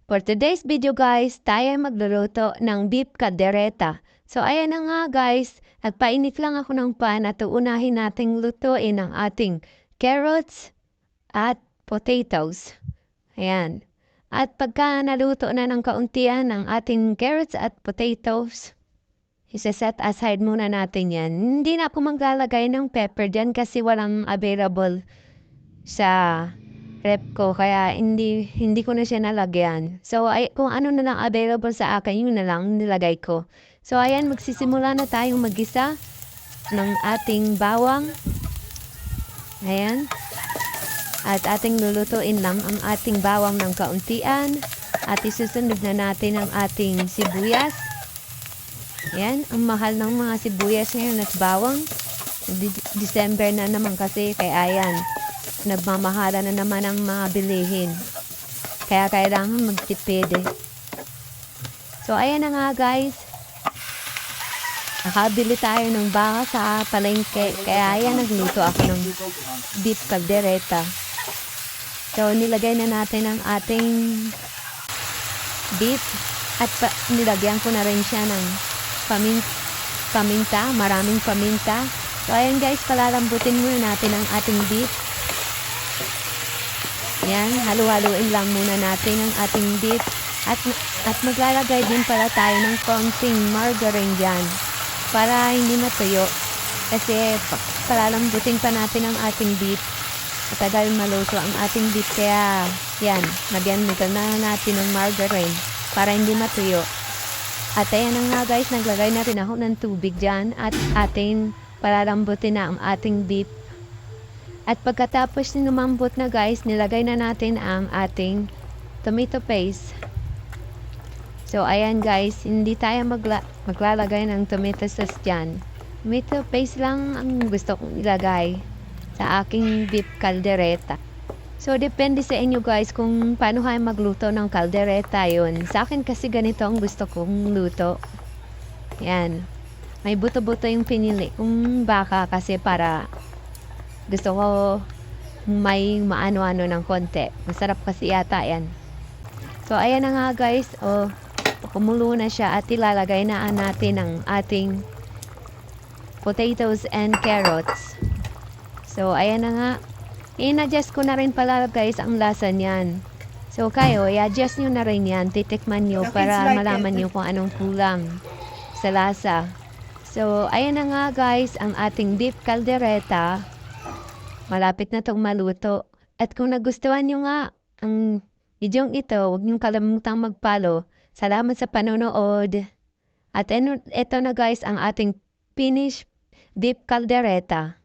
For today's video guys, tayo ay magluluto ng beef caldereta. So ayan na nga guys, nagpainit lang ako ng pan at uunahin nating lutuin ang ating carrots at potatoes. Ayan. At pagka naluto na ng kauntian ang ating carrots at potatoes, isa-set aside muna natin yan. Hindi na ako maglalagay ng pepper dyan kasi walang available sa rep ko kaya hindi ko na siya nalagyan. So kung ano na lang available sa akin, yun na lang nilagay ko. So ayan, magsisimula na tayong magisa ng ating bawang. Ayan. At ating lulutuin lang ang ating bawang ng kauntian. At isusunod na natin ang ating sibuyas. Ayan, ang mahal ng mga sibuyas ngayon at bawang. December na naman kasi kaya ayan. Nagmamahala na naman ang mga bilihin. Kaya kailangan magtipid. So, ayan na nga guys. Nakabili tayo ng baka sa palengke. Kaya ayan, nagluto ako ng beef caldereta. So, nilagay na natin ang ating beef. At nilagyan ko na rin siya ng paminta. Maraming paminta. So, ayan guys, palalambutin muna natin ang ating beef. Yan, halu-haluin lang muna natin ang ating beef at maglalagay din pala tayo ng konting margarine dyan para hindi matuyo kasi palalambutin pa natin ang ating beef. Matagal maluto ang ating beef kaya yan, lagyan na natin ng margarine para hindi matuyo. At ayan na nga guys, naglagay na rin ako ng tubig dyan at ating palalambutin na ang ating beef. At pagkatapos lumambot na guys, nilagay na natin ang ating tomato paste. So ayan guys, hindi tayo maglalagay ng tomato sauce dyan. Tomato paste lang ang gusto kong ilagay sa aking beef caldereta. So depende sa inyo guys kung paano kayo magluto ng caldereta yun. Sa akin kasi ganito ang gusto kong luto. Yan. May buto-buto yung pinili kong baka kasi para gusto ko may maano-ano ng konti. Masarap kasi yata yan. So, ayan na nga guys. Kumulo na siya at ilalagay na natin ang ating potatoes and carrots. So, ayan na nga. In-adjust ko na rin pala guys ang lasa niyan. So, kayo, i-adjust nyo na rin yan. Titikman nyo para malaman nyo kung anong kulang sa lasa. So, ayan na nga guys ang ating beef caldereta. Malapit na itong maluto. At kung nagustuhan nyo nga ang video ito, huwag nyo kalimutang mag-follow. Salamat sa panonood. At ito na guys ang ating finished beef caldereta.